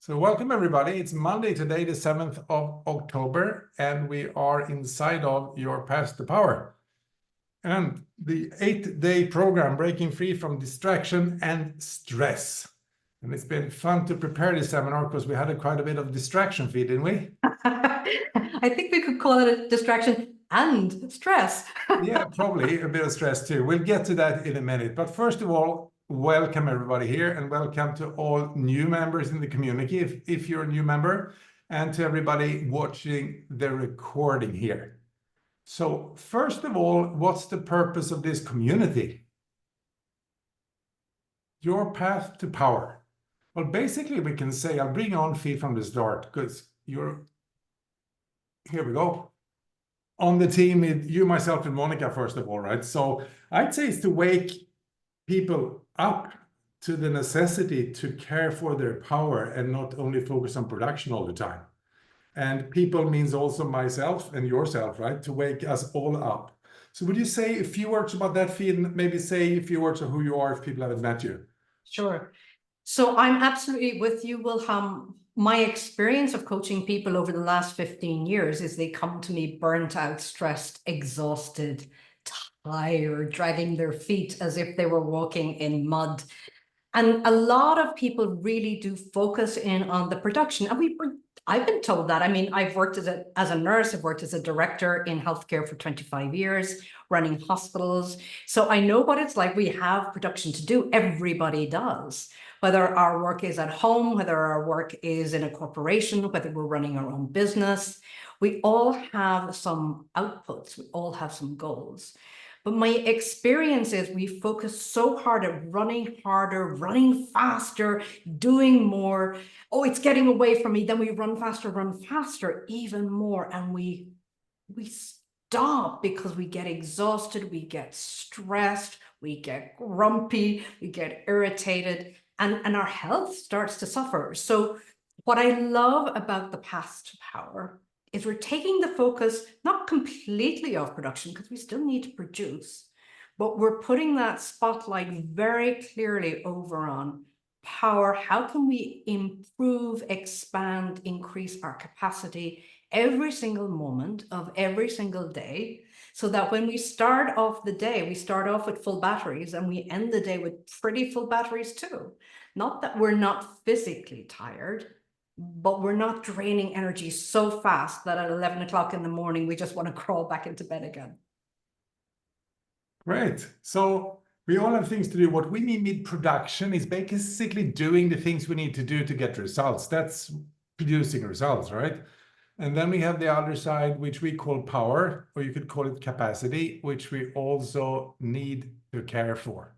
So welcome everybody. It's Monday today, the 7th of October, and we are inside of your Path to Power. And the 8-day program, Breaking Free from Distraction and Stress. And it's been fun to prepare this seminar because we had quite a bit of distraction fee, didn't we? I think we could call it a distraction and stress. Yeah, probably a bit of stress too. We'll get to that in a minute. But first of all, welcome everybody here and welcome to all new members in the community if you're a new member, and to everybody watching the recording here. So first of all, what's the purpose of this community? Your path to power. Well, basically we can say, I'll bring on feed from the start because here we go. On the team, you, myself, and Monica, first of all, right? So I'd say it's to wake people up to the necessity to care for their power and not only focus on production all the time. And people means also myself and yourself, right? To wake us all up. So would you say a few words about that, Fee, and maybe say a few words of who you are if people haven't met you? Sure. So I'm absolutely with you, Wilhelm. My experience of coaching people over the last 15 years is they come to me burnt out, stressed, exhausted, tired, dragging their feet as if they were walking in mud. And a lot of people really do focus in on the production. And I've been told that. I mean, I've worked as a nurse, I've worked as a director in healthcare for 25 years, running hospitals. So I know what it's like. We have production to do. Everybody does. Whether our work is at home, whether our work is in a corporation, whether we're running our own business, we all have some outputs. We all have some goals. But my experience is we focus so hard at running harder, running faster, doing more. Oh, it's getting away from me. Then we run faster, even more. And we stop because we get exhausted, we get stressed, we get grumpy, we get irritated, and our health starts to suffer. So what I love about the Path to Power is we're taking the focus not completely off production, because we still need to produce, but we're putting that spotlight very clearly over on power. How can we improve, expand, increase our capacity every single moment of every single day, so that when we start off the day, we start off with full batteries and we end the day with pretty full batteries too. Not that we're not physically tired, but we're not draining energy so fast that at 11 o'clock in the morning, we just want to crawl back into bed again. Great. So we all have things to do. What we mean with production is basically doing the things we need to do to get results. That's producing results, right? And then we have the other side, which we call power, or you could call it capacity, which we also need to care for.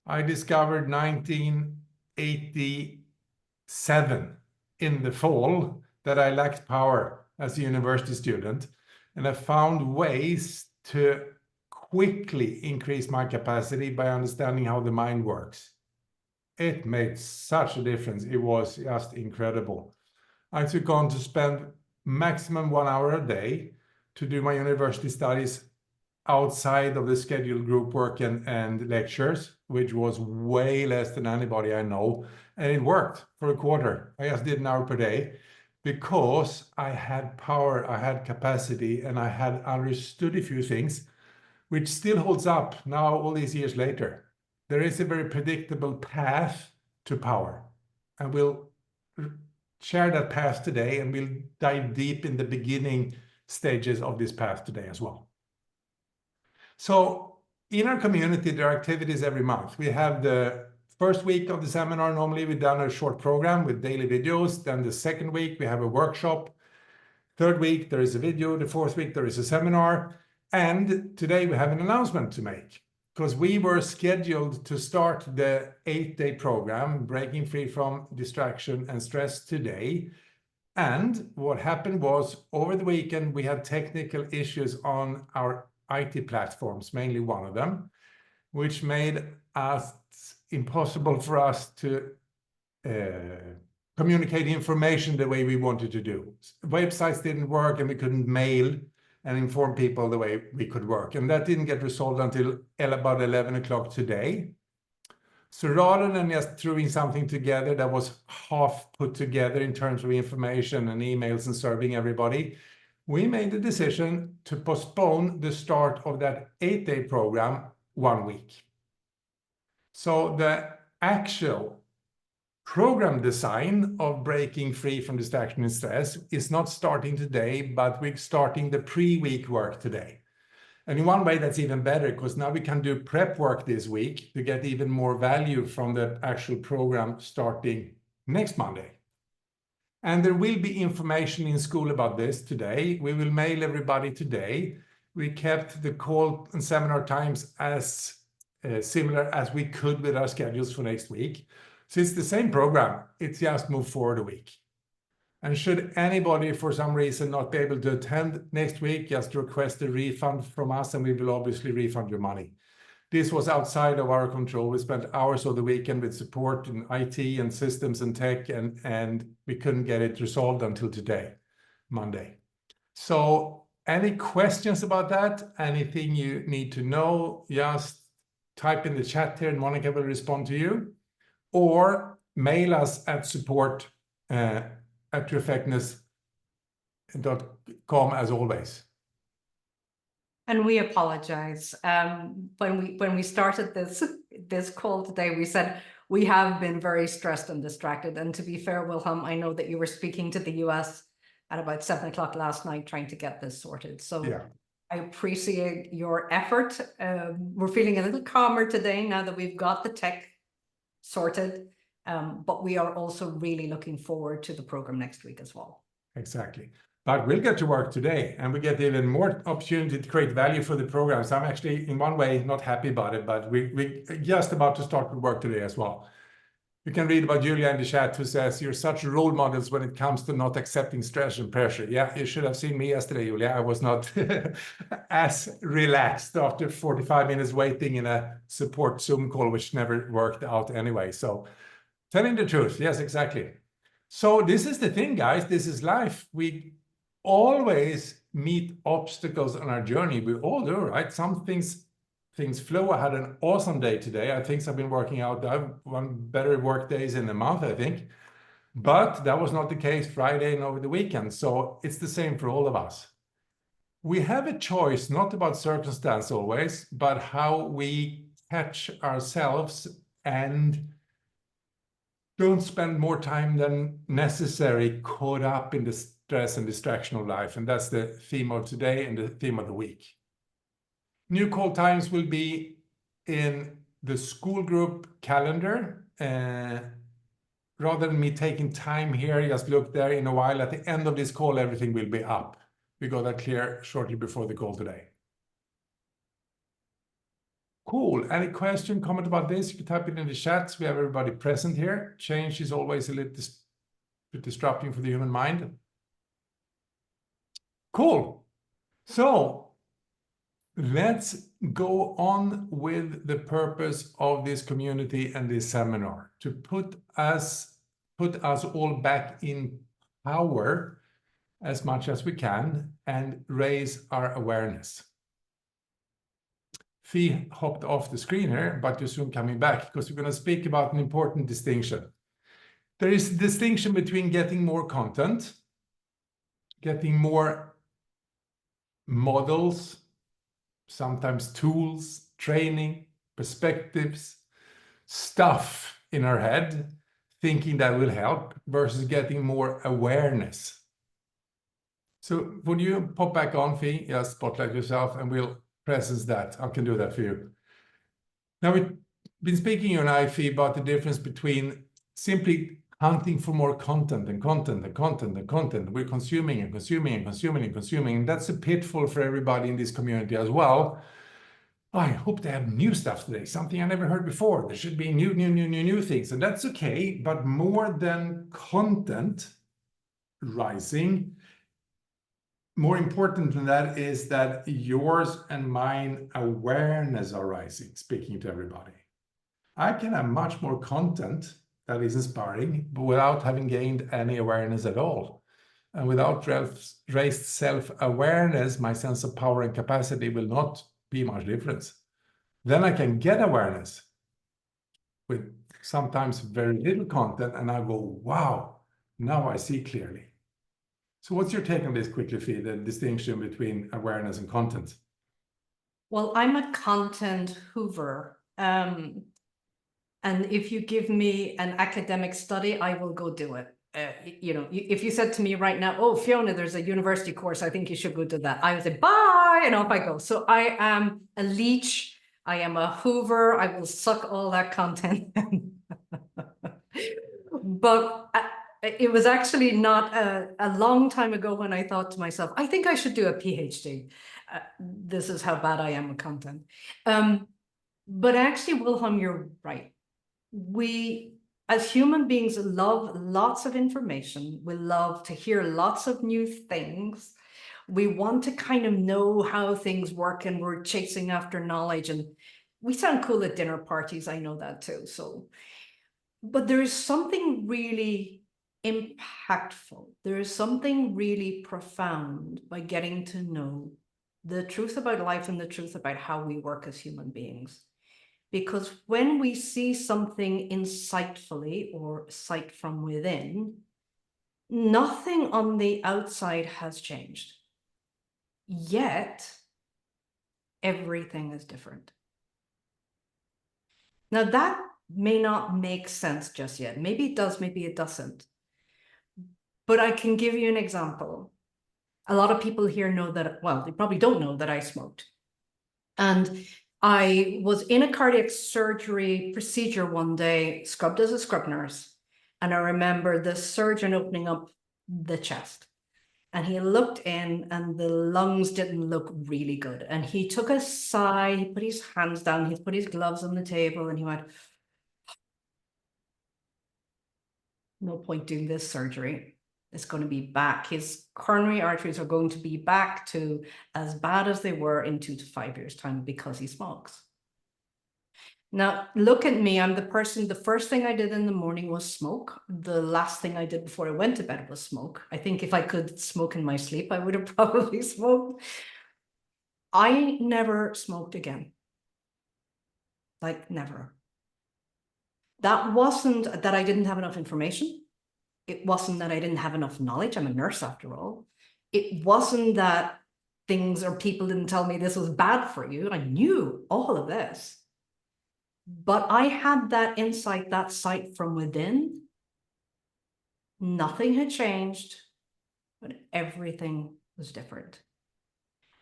I discovered 1987 in the fall that I lacked power as a university student, and I found ways to quickly increase my capacity by understanding how the mind works. It made such a difference. It was just incredible. I took on to spend maximum 1 hour a day to do my university studies outside of the scheduled group work and lectures, which was way less than anybody I know. And it worked for a quarter. I just did 1 hour per day because I had power, I had capacity, and I had understood a few things, which still holds up now all these years later. There is a very predictable path to power, and we'll share that path today, and we'll dive deep in the beginning stages of this path today as well. So in our community, there are activities every month. We have the first week of the seminar. Normally we've done a short program with daily videos. Then the second week, we have a workshop. Third week, there is a video. The fourth week, there is a seminar. And today we have an announcement to make, because we were scheduled to start the 8-day program, Breaking Free from Distraction and Stress, today. And what happened was, over the weekend, we had technical issues on our IT platforms, mainly one of them, which made it impossible for us to communicate information the way we wanted to do. Websites didn't work, and we couldn't mail and inform people the way we could work. And that didn't get resolved until about 11 o'clock today. So rather than just throwing something together that was half put together in terms of information and emails and serving everybody, we made the decision to postpone the start of that 8-day program 1 week. So the actual program design of breaking free from distraction and stress is not starting today, but we're starting the pre-week work today. And in one way, that's even better, because now we can do prep work this week to get even more value from the actual program starting next Monday. And there will be information in school about this today. We will mail everybody today. We kept the call and seminar times as similar as we could with our schedules for next week. So it's the same program, it's just moved forward a week. And should anybody for some reason not be able to attend next week, just request a refund from us and we will obviously refund your money. This was outside of our control. We spent hours of the weekend with support in IT and systems and tech, and we couldn't get it resolved until today, Monday. So any questions about that? Anything you need to know, just type in the chat here and Monica will respond to you. Or mail us at support@trueeffectiveness.com as always. And we apologize. When we started this call today, we said we have been very stressed and distracted. And to be fair, Wilhelm, I know that you were speaking to the US at about 7 o'clock last night trying to get this sorted. So yeah. I appreciate your effort. We're feeling a little calmer today now that we've got the tech sorted. But we are also really looking forward to the program next week as well. Exactly. But we'll get to work today and we get even more opportunity to create value for the program. So I'm actually in one way not happy about it, but we're just about to start with work today as well. You can read about Julia in the chat who says, you're such role models when it comes to not accepting stress and pressure. Yeah, you should have seen me yesterday, Julia. I was not as relaxed after 45 minutes waiting in a support Zoom call, which never worked out anyway. So telling the truth, yes, exactly. So this is the thing, guys, this is life. We always meet obstacles on our journey. We all do, right? Some things flow. I had an awesome day today. I think I've been working out. I've one better work days in a month, I think. But that was not the case Friday and over the weekend. So it's the same for all of us. We have a choice, not about circumstance always, but how we catch ourselves and don't spend more time than necessary caught up in the stress and distraction of life. And that's the theme of today and the theme of the week. New call times will be in the school group calendar. Rather than me taking time here, just look there in a while. At the end of this call, everything will be up. We got that clear shortly before the call today. Cool. Any question, comment about this? You can type it in the chats. We have everybody present here. Change is always a little bit disrupting for the human mind. Cool. So let's go on with the purpose of this community and this seminar, to put us all back in power as much as we can and raise our awareness. Fee hopped off the screen here, but you're soon coming back because we're going to speak about an important distinction. There is a distinction between getting more content, getting more models, sometimes tools, training, perspectives, stuff in our head, thinking that will help, versus getting more awareness. So would you pop back on, Fee? Just spotlight yourself and we'll presence that. I can do that for you. Now we've been speaking, you and I, Fee, about the difference between simply hunting for more content and content and content and content. We're consuming and consuming and consuming and consuming. And that's a pitfall for everybody in this community as well. I hope they have new stuff today, something I never heard before. There should be new things, and that's okay. But more than content rising, more important than that is that yours and mine awareness are rising, speaking to everybody. I can have much more content that is inspiring, but without having gained any awareness at all. And without raised self-awareness, my sense of power and capacity will not be much difference. Then I can get awareness, with sometimes very little content, and I go, wow, now I see clearly. So what's your take on this quickly, Fee, the distinction between awareness and content? Well, I'm a content hoover. And if you give me an academic study, I will go do it. You know, if you said to me right now, oh, Fiona, there's a university course, I think you should go do that, I would say, bye, and off I go. So I am a leech. I am a hoover. I will suck all that content. But it was actually not a long time ago when I thought to myself, I think I should do a PhD. This is how bad I am with content. But actually, Wilhelm, you're right. We, as human beings, love lots of information. We love to hear lots of new things. We want to kind of know how things work, and we're chasing after knowledge. And we sound cool at dinner parties. I know that too. So, but there is something really impactful. There is something really profound by getting to know the truth about life and the truth about how we work as human beings. Because when we see something insightfully or sight from within, nothing on the outside has changed. Yet, everything is different. Now, that may not make sense just yet. Maybe it does, maybe it doesn't. But I can give you an example. A lot of people here know that, well, they probably don't know that I smoked. And I was in a cardiac surgery procedure one day, scrubbed as a scrub nurse. And I remember the surgeon opening up the chest. And he looked in, and the lungs didn't look really good. And he took a sigh, he put his hands down, he put his gloves on the table, and he went, no point doing this surgery. It's going to be back. His coronary arteries are going to be back to as bad as they were in 2 to 5 years' time because he smokes. Now, look at me. I'm the person, the first thing I did in the morning was smoke. The last thing I did before I went to bed was smoke. I think if I could smoke in my sleep, I would have probably smoked. I never smoked again. Like, never. That wasn't that I didn't have enough information. It wasn't that I didn't have enough knowledge. I'm a nurse after all. It wasn't that things or people didn't tell me this was bad for you. I knew all of this. But I had that insight, that sight from within. Nothing had changed, but everything was different.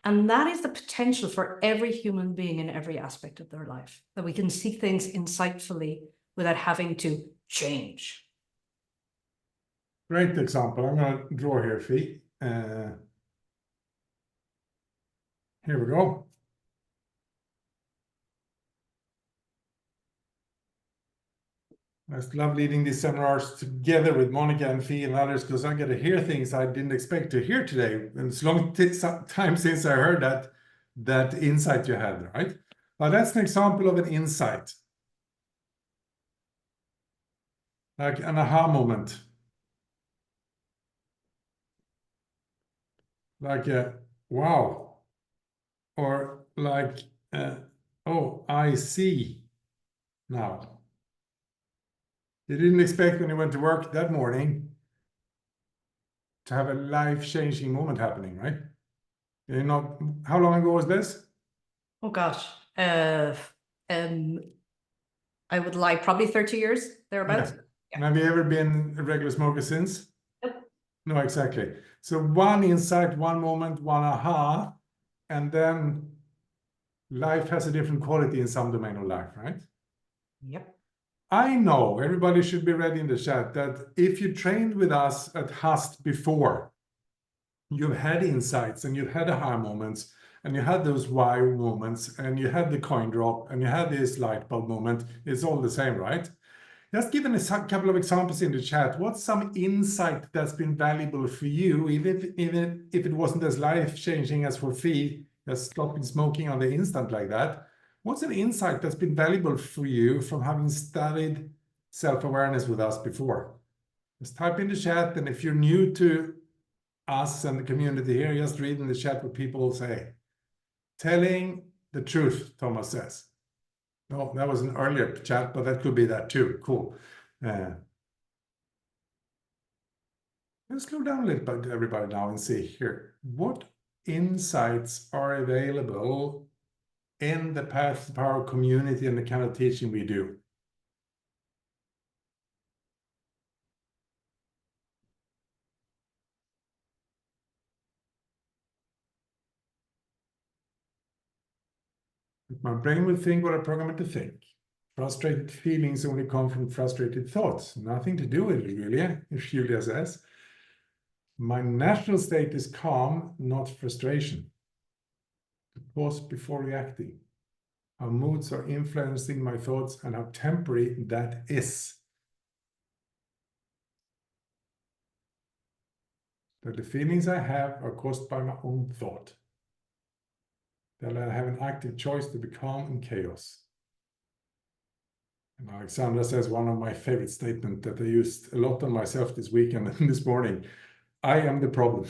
And that is the potential for every human being in every aspect of their life, that we can see things insightfully without having to change. Great example. I'm going to draw here, Fee. Here we go. I just love leading these seminars together with Monica and Fee and others, because I get to hear things I didn't expect to hear today. And it's a long time since I heard that insight you had, right? But that's an example of an insight. Like an aha moment. Like a wow. Or like, oh, I see now. You didn't expect when you went to work that morning to have a life-changing moment happening, right? You know, how long ago was this? Oh gosh. I would lie, probably 30 years, thereabouts. Yeah. Have you ever been a regular smoker since? Nope. No, exactly. So one insight, one moment, one aha, and then life has a different quality in some domain of life, right? Yep. I know everybody should be ready in the chat that if you trained with us at HUST before, you've had insights and you've had aha moments and you had those wow moments and you had the coin drop and you had this light bulb moment. It's all the same, right? Just given a couple of examples in the chat, what's some insight that's been valuable for you, even if it wasn't as life-changing as for Fee, as stopping smoking on the instant like that? What's an insight that's been valuable for you from having studied self-awareness with us before? Just type in the chat, and if you're new to us and the community here, just read in the chat what people say. Telling the truth, Thomas says. No, that was an earlier chat, but that could be that too. Cool. Let's slow down a little bit, everybody, now and see here. What insights are available in the Path to Power community and the kind of teaching we do? My brain will think what I program it to think. Frustrated feelings only come from frustrated thoughts. Nothing to do with it, Julia, if Julia says. My natural state is calm, not frustration. To pause before reacting. How moods are influencing my thoughts and how temporary that is. That the feelings I have are caused by my own thought. That I have an active choice to be calm in chaos. And Alexandra says one of my favorite statements that I used a lot on myself this weekend and this morning. I am the problem.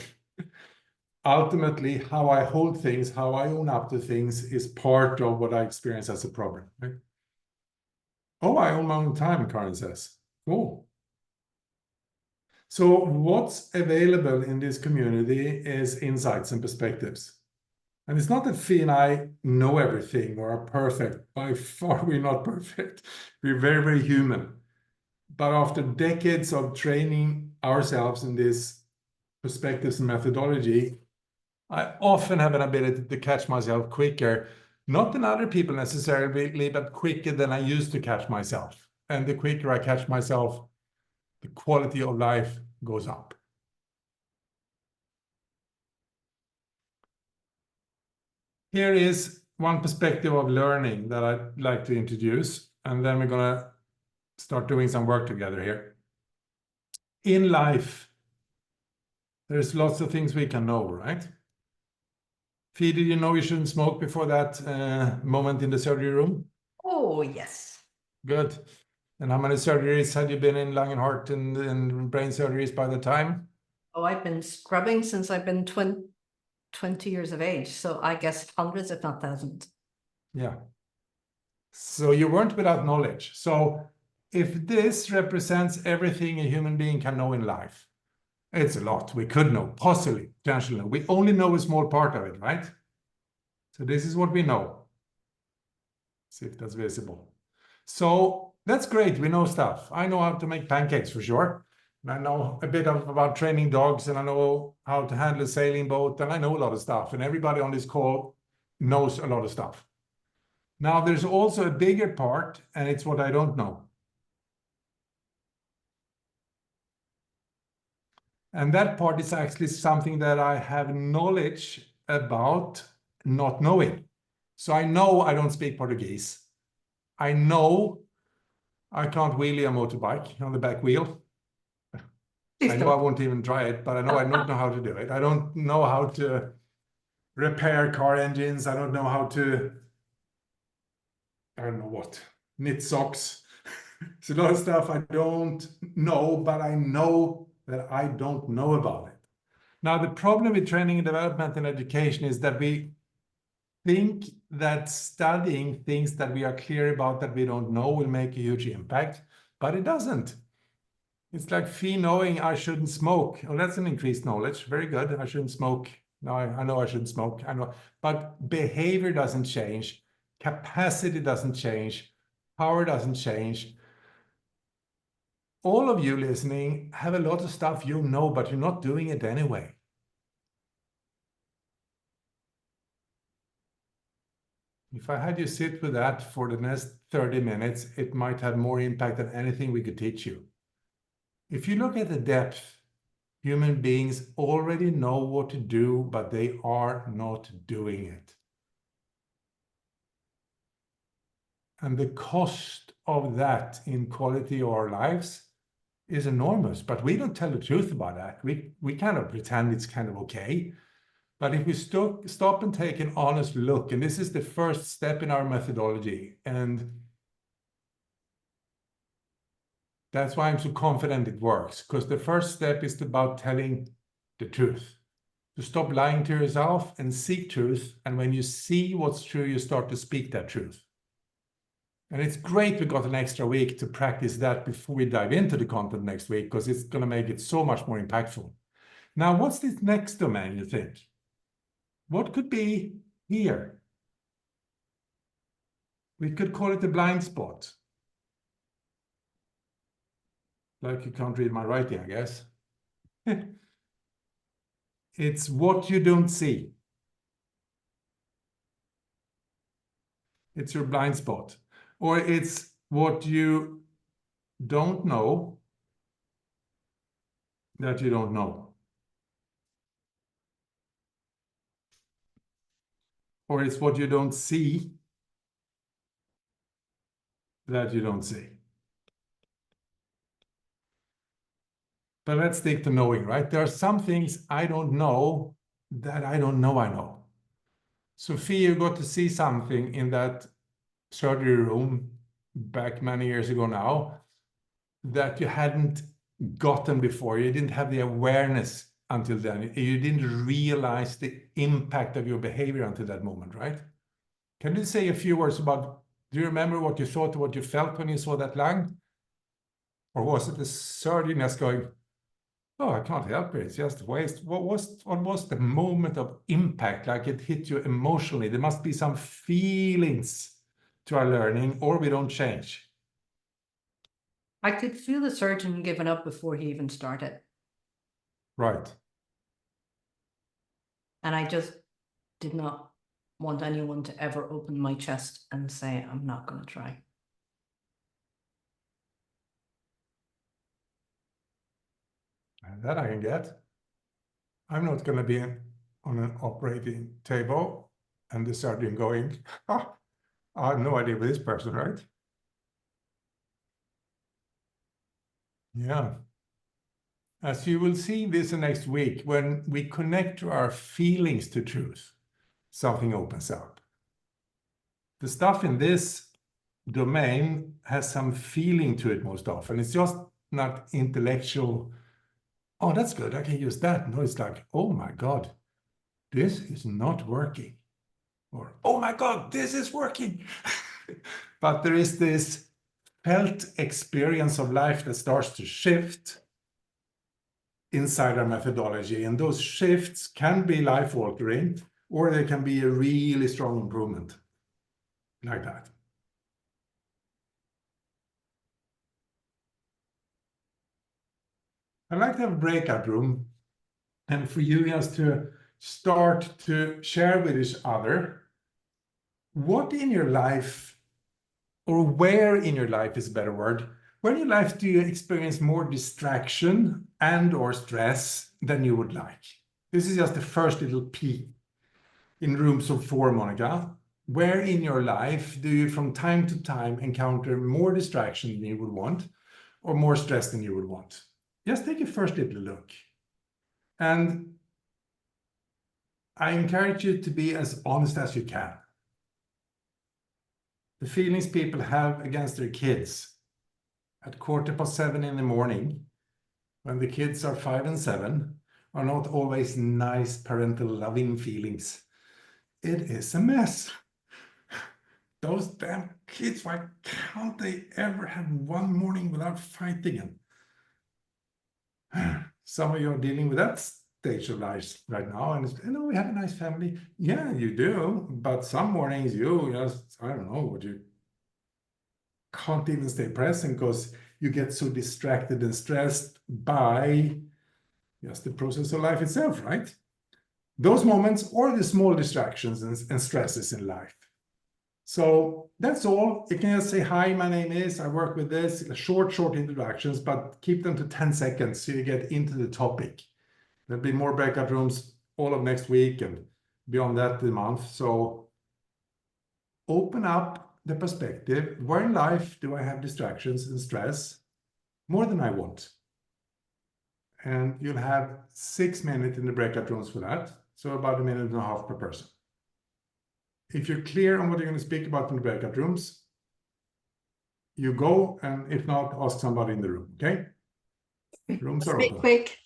Ultimately, how I hold things, how I own up to things is part of what I experience as a problem. Right? Oh, I own my own time, Karen says. Cool. So what's available in this community is insights and perspectives. And it's not that Fee and I know everything or are perfect. By far, we're not perfect. We're very, very human. But after decades of training ourselves in this perspectives and methodology, I often have an ability to catch myself quicker, not than other people necessarily, but quicker than I used to catch myself. And the quicker I catch myself, the quality of life goes up. Here is one perspective of learning that I'd like to introduce, and then we're going to start doing some work together here. In life, there's lots of things we can know, right? Fee, did you know you shouldn't smoke before that moment in the surgery room? Oh, yes. Good. And how many surgeries had you been in, lung and heart and brain surgeries by the time? Oh, I've been scrubbing since I've been 20 years of age. So I guess hundreds, if not thousands. Yeah. So you weren't without knowledge. So if this represents everything a human being can know in life, it's a lot. We could know, possibly, potentially. We only know a small part of it, right? So this is what we know. See if that's visible. So that's great. We know stuff. I know how to make pancakes for sure. And I know a bit about training dogs, and I know how to handle a sailing boat, and I know a lot of stuff. And everybody on this call knows a lot of stuff. Now, there's also a bigger part, and it's what I don't know. And that part is actually something that I have knowledge about not knowing. So I know I don't speak Portuguese. I know I can't wheelie a motorbike on the back wheel. I know I won't even try it, but I know I don't know how to do it. I don't know how to repair car engines. I don't know how to, I don't know what, knit socks. It's a lot of stuff I don't know, but I know that I don't know about it. Now, the problem with training and development and education is that we think that studying things that we are clear about that we don't know will make a huge impact, but it doesn't. It's like Fee knowing I shouldn't smoke. Oh, that's an increased knowledge. Very good. I shouldn't smoke. Now I know I shouldn't smoke. I know, but behavior doesn't change. Capacity doesn't change. Power doesn't change. All of you listening have a lot of stuff you know, but you're not doing it anyway. If I had you sit with that for the next 30 minutes, it might have more impact than anything we could teach you. If you look at the depth, human beings already know what to do, but they are not doing it. And the cost of that in quality of our lives is enormous, but we don't tell the truth about that. We kind of pretend it's kind of okay. But if we stop and take an honest look, and this is the first step in our methodology, and that's why I'm so confident it works, because the first step is about telling the truth. To stop lying to yourself and seek truth. And when you see what's true, you start to speak that truth. And it's great we got an extra week to practice that before we dive into the content next week, because it's going to make it so much more impactful. Now, what's this next domain, you think? What could be here? We could call it the blind spot. Like you can't read my writing, I guess. It's what you don't see. It's your blind spot. Or it's what you don't know that you don't know. Or it's what you don't see that you don't see. But let's stick to knowing, right? There are some things I don't know that I don't know I know. Sophie, you got to see something in that surgery room back many years ago now that you hadn't gotten before. You didn't have the awareness until then. You didn't realize the impact of your behavior until that moment, right? Can you say a few words about, do you remember what you thought, what you felt when you saw that lung? Or was it the surgeon that's going, oh, I can't help it, it's just waste. What was the moment of impact, like it hit you emotionally? There must be some feelings to our learning, or we don't change. I could feel the surgeon giving up before he even started. Right. And I just did not want anyone to ever open my chest and say, I'm not going to try. And that I can get. I'm not going to be on an operating table and the surgeon going, oh, I have no idea with this person, right? Yeah. As you will see this next week, when we connect to our feelings to truth, something opens up. The stuff in this domain has some feeling to it most often. It's just not intellectual. Oh, that's good. I can use that. No, it's like, oh my God, this is not working. Or, oh my God, this is working. But there is this felt experience of life that starts to shift inside our methodology. And those shifts can be life-altering, or they can be a really strong improvement, like that. I'd like to have a breakout room, and for you guys to start to share with each other what in your life, or where in your life is a better word, where in your life do you experience more distraction and or stress than you would like? This is just the first little peek in rooms of 4, Monica. Where in your life do you from time to time encounter more distraction than you would want, or more stress than you would want? Just take a first little look. And I encourage you to be as honest as you can. The feelings people have against their kids at 7:15 in the morning, when the kids are 5 and 7, are not always nice parental loving feelings. It is a mess. Those damn kids, why can't they ever have one morning without fighting? And some of you are dealing with that stage of life right now, and you know, we have a nice family. Yeah, you do, but some mornings you just, I don't know, what you can't even stay present because you get so distracted and stressed by just the process of life itself, right? Those moments or the small distractions and stresses in life. So that's all. You can just say, hi, my name is, I work with this, short introductions, but keep them to 10 seconds so you get into the topic. There'll be more breakout rooms all of next week and beyond that the month. So open up the perspective. Where in life do I have distractions and stress more than I want? And you'll have 6 minutes in the breakout rooms for that. So about 1.5 minutes per person. If you're clear on what you're going to speak about in the breakout rooms, you go, and if not, ask somebody in the room, okay? Rooms are open. Quick.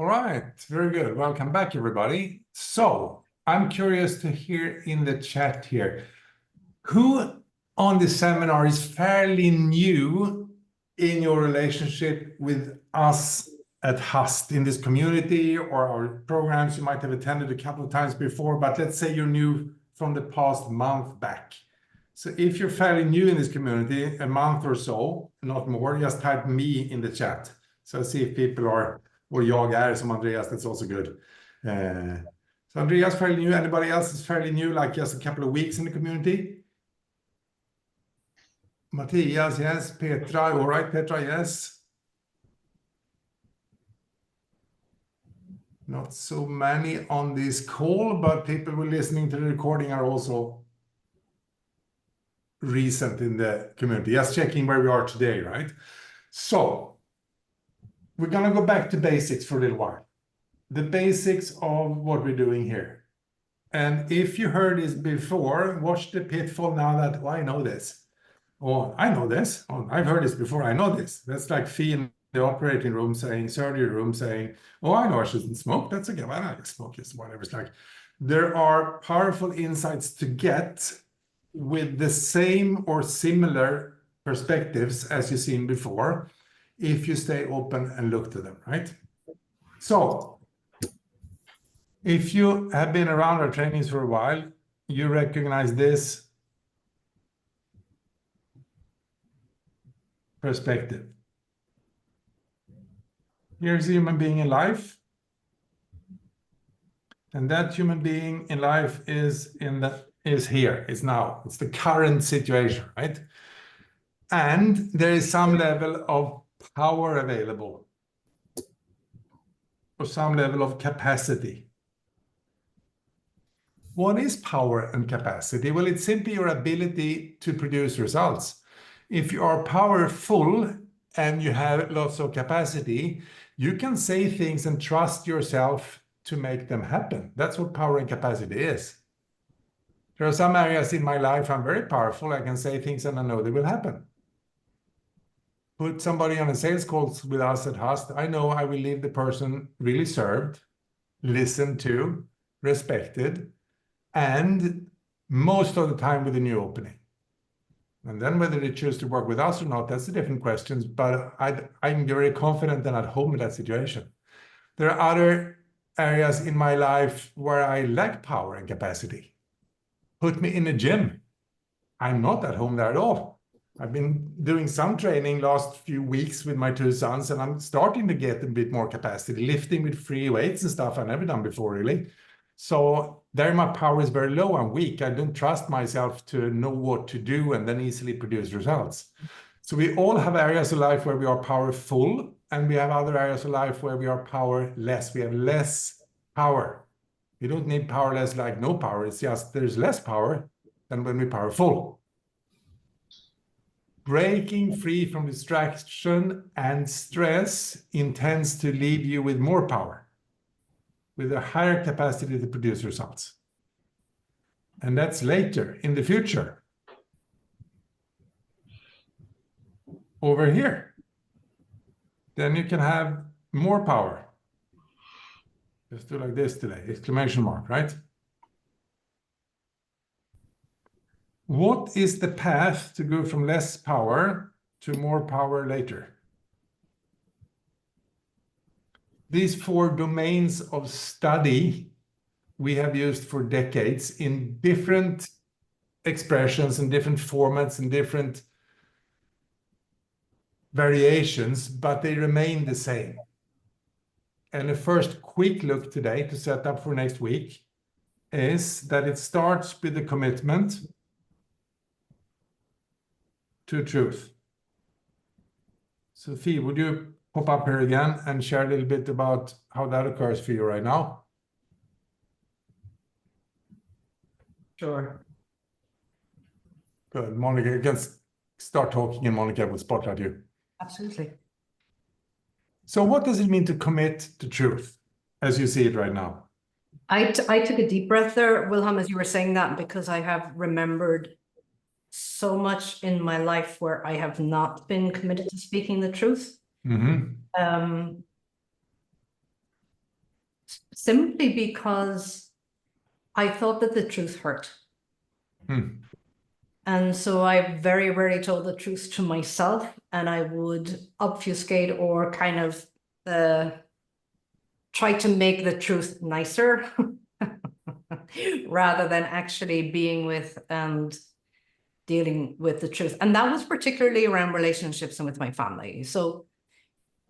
All right, very good. Welcome back, everybody. So I'm curious to hear in the chat here, who on the seminar is fairly new in your relationship with us at HUST in this community or our programs? You might have attended a couple of times before, but let's say you're new from the past month back. So if you're fairly new in this community, a month or so, not more, just type me in the chat. So see if people are, or jag är som Andreas, that's also good. So Andreas, fairly new. Anybody else is fairly new, like just a couple of weeks in the community? Matthias, yes. Petra, all right, Petra, yes. Not so many on this call, but people who are listening to the recording are also recent in the community. Just checking where we are today, right? So we're going to go back to basics for a little while. The basics of what we're doing here. And if you heard this before, watch the pitfall now that, oh, I know this. Oh, I know this. Oh, I've heard this before. I know this. That's like Fee in the operating room saying, surgery room saying, oh, I know I shouldn't smoke. That's okay. Well, I smoke is whatever. It's like there are powerful insights to get with the same or similar perspectives as you've seen before, if you stay open and look to them, right? So if you have been around our trainings for a while, you recognize this perspective. Here's a human being in life. And that human being in life is here, is now. It's the current situation, right? And there is some level of power available, or some level of capacity. What is power and capacity? Well, it's simply your ability to produce results. If you are powerful and you have lots of capacity, you can say things and trust yourself to make them happen. That's what power and capacity is. There are some areas in my life I'm very powerful. I can say things and I know they will happen. Put somebody on a sales call with us at HUST, I know I will leave the person really served, listened to, respected, and most of the time with a new opening. And then whether they choose to work with us or not, that's a different question, but I'm very confident and at home in that situation. There are other areas in my life where I lack power and capacity. Put me in a gym. I'm not at home there at all. I've been doing some training last few weeks with my two sons, and I'm starting to get a bit more capacity, lifting with free weights and stuff I've never done before, really. So there my power is very low and weak. I don't trust myself to know what to do and then easily produce results. So we all have areas of life where we are powerful, and we have other areas of life where we are powerless. We have less power. You don't need powerless like no power. It's just there's less power than when we're powerful. Breaking free from distraction and stress intends to leave you with more power, with a higher capacity to produce results. And that's later in the future. Over here, then you can have more power. Just do like this today, exclamation mark, right? What is the path to go from less power to more power later? These 4 domains of study we have used for decades in different expressions and different formats and different variations, but they remain the same. And the first quick look today to set up for next week is that it starts with the commitment to truth. Sophie, would you pop up here again and share a little bit about how that occurs for you right now? Sure. Good. Monica, you can start talking and Monica will spotlight you. Absolutely. So what does it mean to commit to truth as you see it right now? I took a deep breath there, Wilhelm, as you were saying that, because I have remembered so much in my life where I have not been committed to speaking the truth. Mm-hmm. simply because I thought that the truth hurt. And so I very rarely told the truth to myself, and I would obfuscate or kind of try to make the truth nicer rather than actually being with and dealing with the truth. And that was particularly around relationships and with my family. So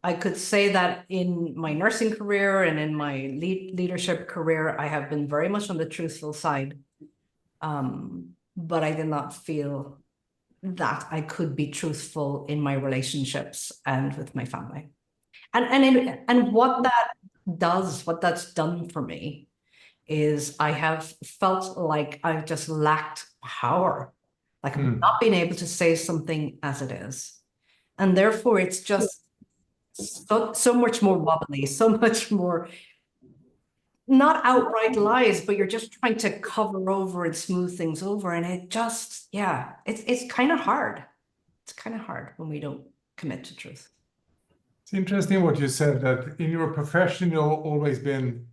I could say that in my nursing career and in my leadership career, I have been very much on the truthful side. But I did not feel that I could be truthful in my relationships and with my family. And what that's done for me is I have felt like I've just lacked power, like I'm not being able to say something as it is. And therefore it's just so much more wobbly, so much more, not outright lies, but you're just trying to cover over and smooth things over. And it just, yeah, it's kind of hard. It's kind of hard when we don't commit to truth. It's interesting what you said, that in your profession, you've always been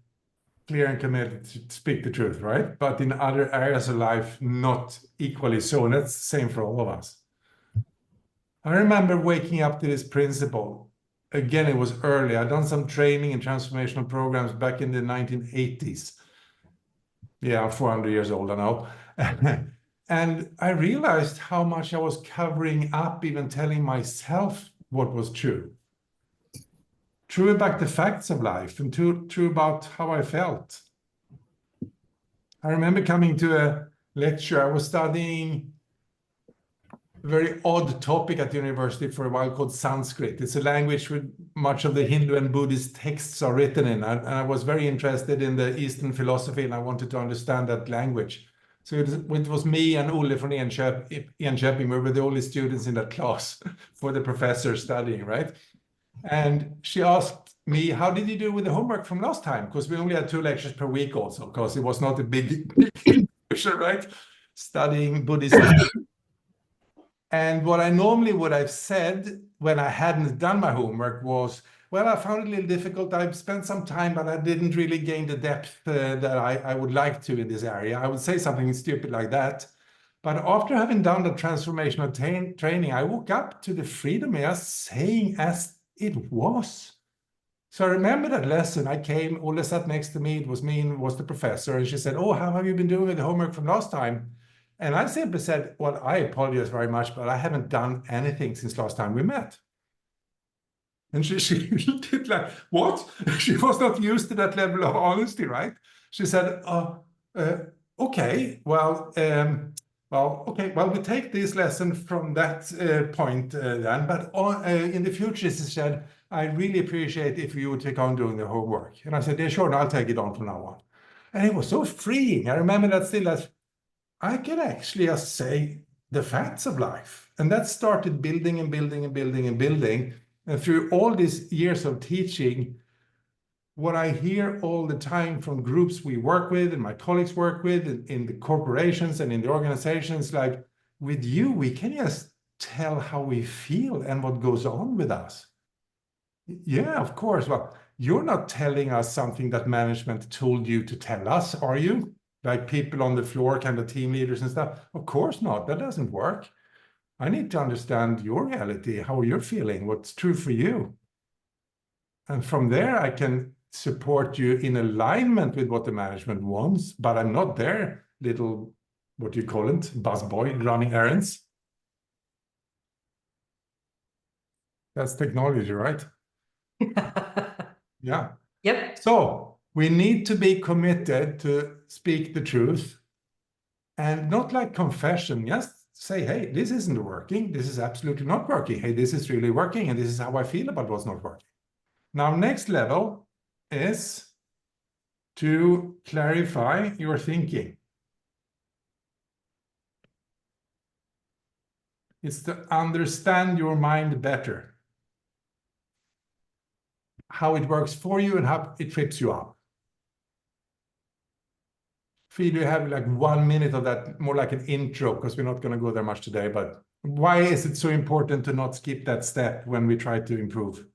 clear and committed to speak the truth, right? But in other areas of life, not equally so. And that's the same for all of us. I remember waking up to this principle. Again, it was early. I'd done some training in transformational programs back in the 1980s. Yeah, I'm 400 years old, I know. And I realized how much I was covering up, even telling myself what was true. True about the facts of life and true about how I felt. I remember coming to a lecture. I was studying a very odd topic at the university for a while called Sanskrit. It's a language with much of the Hindu and Buddhist texts are written in. And I was very interested in the Eastern philosophy, and I wanted to understand that language. So it was me and Olle from Enköping. We were the only students in that class for the professor studying, right? And she asked me, how did you do with the homework from last time? Because we only had 2 lectures per week also, because it was not a big lecture, right? Studying Buddhism. And what I normally would have said when I hadn't done my homework was, well, I found it a little difficult. I've spent some time, but I didn't really gain the depth that I would like to in this area. I would say something stupid like that. But after having done the transformational training, I woke up to the freedom of saying as it was. So I remember that lesson. I came, Olle sat next to me. It was me and was the professor. And she said, oh, how have you been doing with the homework from last time? And I simply said, well, I apologize very much, but I haven't done anything since last time we met. And she did like, what? She was not used to that level of honesty, right? She said, okay, well, okay, well, we take this lesson from that point then, but in the future, she said, I really appreciate if you would take on doing the homework. And I said, yeah, sure, I'll take it on from now on. And it was so freeing. I remember that still as I can actually just say the facts of life. And that started building and building and building and building. And through all these years of teaching, what I hear all the time from groups we work with and my colleagues work with in the corporations and in the organizations, like with you, we can just tell how we feel and what goes on with us. Yeah, of course. Well, you're not telling us something that management told you to tell us, are you? Like people on the floor, kind of team leaders and stuff. Of course not. That doesn't work. I need to understand your reality, how you're feeling, what's true for you. And from there, I can support you in alignment with what the management wants, but I'm not their little, what do you call it, busboy running errands. That's technology, right? Yeah. Yep. So we need to be committed to speak the truth and not like confession. Just say, hey, this isn't working. This is absolutely not working. Hey, this is really working. And this is how I feel about what's not working. Now, next level is to clarify your thinking. It's to understand your mind better, how it works for you and how it trips you up. Feel you have like 1 minute of that, more like an intro, because we're not going to go there much today, but why is it so important to not skip that step when we try to improve?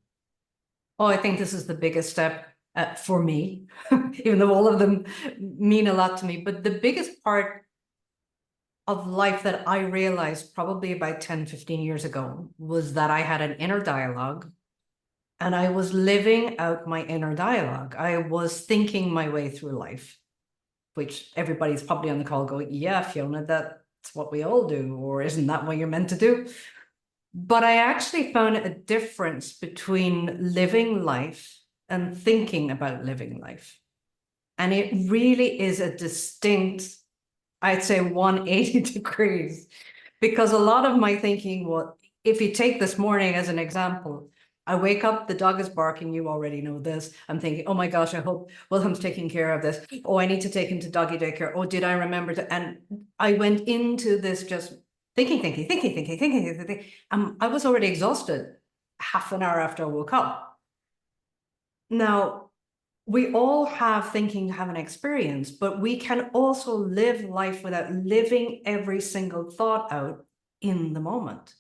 Oh, I think this is the biggest step. for me, even though all of them mean a lot to me. But the biggest part of life that I realized probably about 10, 15 years ago was that I had an inner dialogue and I was living out my inner dialogue. I was thinking my way through life, which everybody's probably on the call going, yeah, Fiona, that's what we all do, or isn't that what you're meant to do? But I actually found a difference between living life and thinking about living life. And it really is a distinct, I'd say 180 degrees, because a lot of my thinking, well, if you take this morning as an example, I wake up, the dog is barking, you already know this. I'm thinking, oh my gosh, I hope Wilhelm's taking care of this. Oh, I need to take him to doggy daycare. Oh, did I remember to? And I went into this just thinking. I was already exhausted half an hour after I woke up. Now, we all have thinking to have an experience, but we can also live life without living every single thought out in the moment.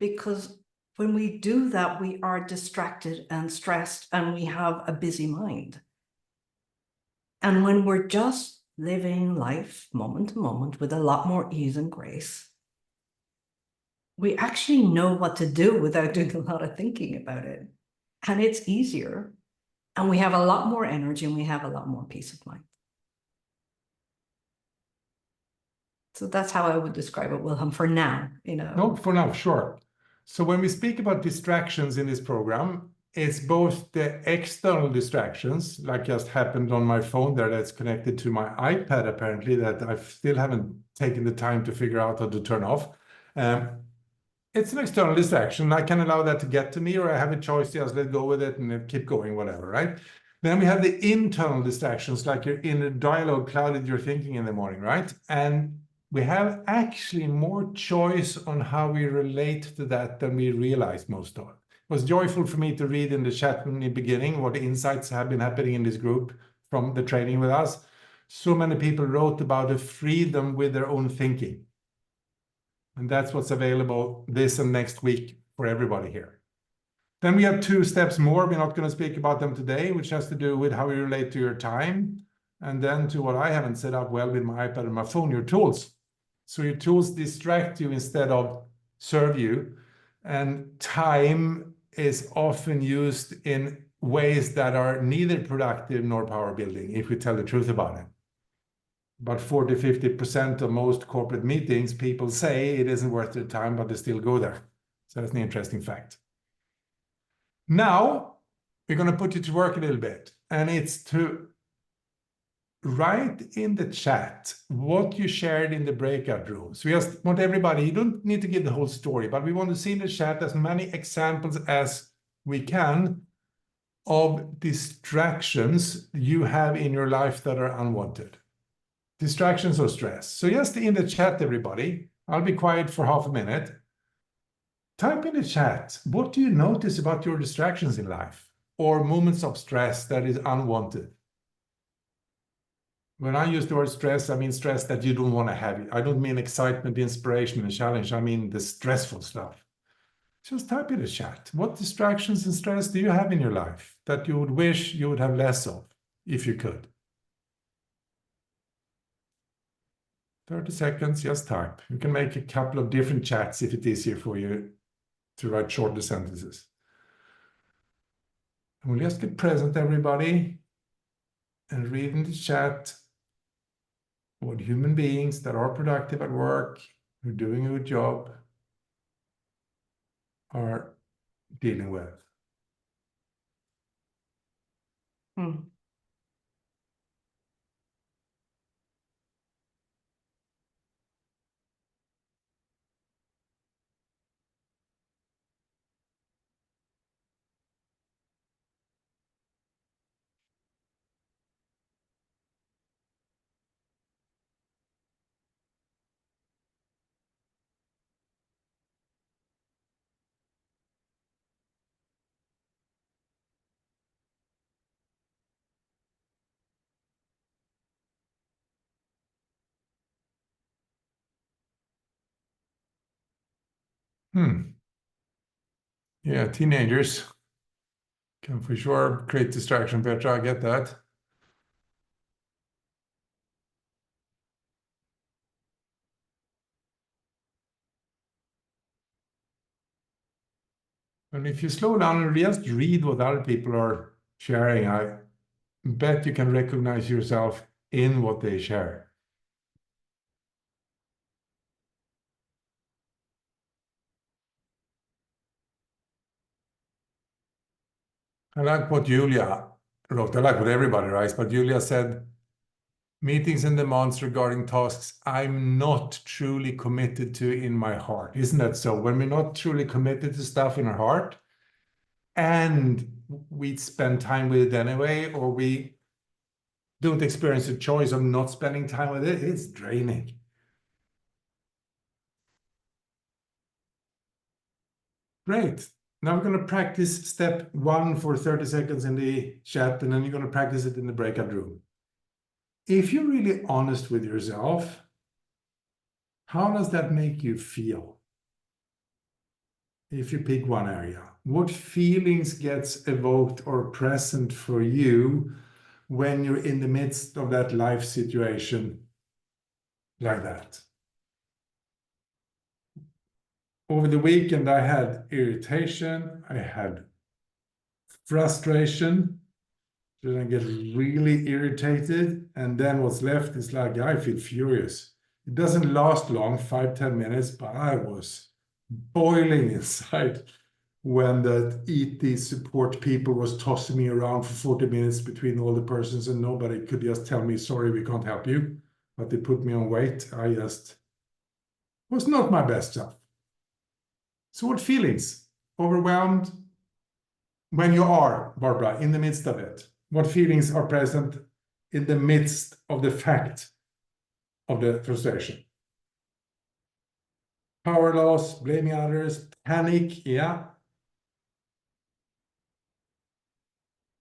Because when we do that, we are distracted and stressed and we have a busy mind. And when we're just living life moment to moment with a lot more ease and grace, we actually know what to do without doing a lot of thinking about it. And it's easier. And we have a lot more energy and we have a lot more peace of mind. So that's how I would describe it, Wilhelm, for now, No, for now, sure. So when we speak about distractions in this program, it's both the external distractions, like just happened on my phone there, that's connected to my iPad, apparently, that I still haven't taken the time to figure out how to turn off. It's an external distraction. I can allow that to get to me, or I have a choice to just let go with it and keep going, whatever, right? Then we have the internal distractions, like your inner dialogue clouded your thinking in the morning, right? And we have actually more choice on how we relate to that than we realize most of it. It was joyful for me to read in the chat in the beginning what the insights have been happening in this group from the training with us. So many people wrote about the freedom with their own thinking. And that's what's available this and next week for everybody here. Then we have 2 steps more. We're not going to speak about them today, which has to do with how you relate to your time. And then to what I haven't set up well with my iPad and my phone, your tools. So your tools distract you instead of serve you. And time is often used in ways that are neither productive nor power building, if we tell the truth about it. About 40–50% of most corporate meetings, people say it isn't worth their time, but they still go there. So that's an interesting fact. Now, we're going to put you to work a little bit, and it's to write in the chat what you shared in the breakout rooms. We just want everybody, you don't need to give the whole story, but we want to see in the chat as many examples as we can of distractions you have in your life that are unwanted. Distractions or stress. So just in the chat, everybody, I'll be quiet for half a minute. Type in the chat, what do you notice about your distractions in life or moments of stress that is unwanted? When I use the word stress, I mean stress that you don't want to have. I don't mean excitement, inspiration, and challenge. I mean the stressful stuff. Just type in the chat. What distractions and stress do you have in your life that you would wish you would have less of if you could? 30 seconds, just type. You can make a couple of different chats if it's easier for you to write shorter sentences. And we'll just get present, everybody, and read in the chat what human beings that are productive at work, who are doing a good job, are dealing with. Hmm. Yeah, teenagers Can for sure create distraction, Petra. I get that. And if you slow down and just read what other people are sharing, I bet you can recognize yourself in what they share. I like what Julia wrote. I like what everybody writes, but Julia said, meetings and demands regarding tasks I'm not truly committed to in my heart. Isn't that so? When we're not truly committed to stuff in our heart, and we spend time with it anyway, or we don't experience a choice of not spending time with it, it's draining. Great. Now we're going to practice step 1 for 30 seconds in the chat, and then you're going to practice it in the breakout room. If you're really honest with yourself, how does that make you feel? If you pick one area, what feelings gets evoked or present for you when you're in the midst of that life situation like that? Over the weekend, I had irritation, I had frustration, then I get really irritated, and then what's left is like, yeah, I feel furious. It doesn't last long, 5-10 minutes, but I was boiling inside when that ET support people was tossing me around for 40 minutes between all the persons, and nobody could just tell me, sorry, we can't help you. But they put me on wait. I just was not my best self. So what feelings? Overwhelmed? When you are, Barbara, in the midst of it, what feelings are present in the midst of the fact of the frustration? Power loss, blaming others, panic, yeah.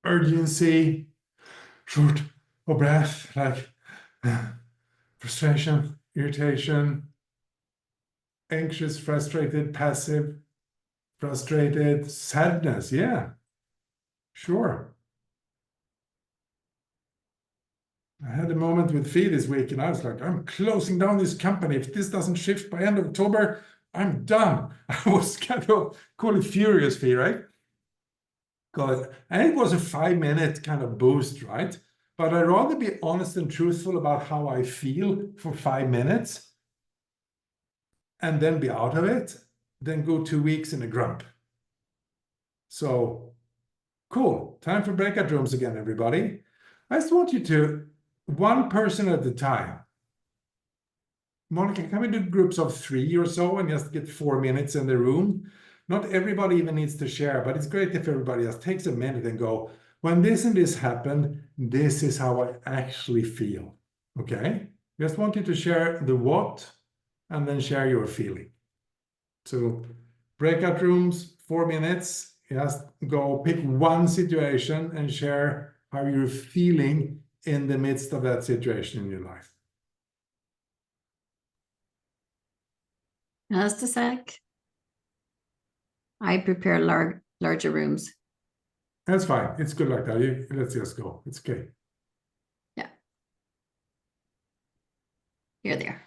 Urgency, short of breath, like frustration, irritation, anxious, frustrated, passive, frustrated, sadness, yeah, sure. I had a moment with Fee this week, and I was like, I'm closing down this company. If this doesn't shift by end of October, I'm done. I was kind of, call it furious, Fee, right? And it was a 5-minute kind of boost, right? But I'd rather be honest and truthful about how I feel for 5 minutes and then be out of it than go 2 weeks in a grump. So, cool. Time for breakout rooms again, everybody. I just want you to, one person at a time. Monica, can we do groups of 3 or so and just get 4 minutes in the room? Not everybody even needs to share, but it's great if everybody just takes a minute and go, when this and this happened, this is how I actually feel. Okay? Just want you to share the what and then share your feeling. So breakout rooms, 4 minutes. Just go pick one situation and share how you're feeling in the midst of that situation in your life. Just a sec. I prepare larger rooms. That's fine. It's good like that. Let's just go. It's okay. Yeah. You're there.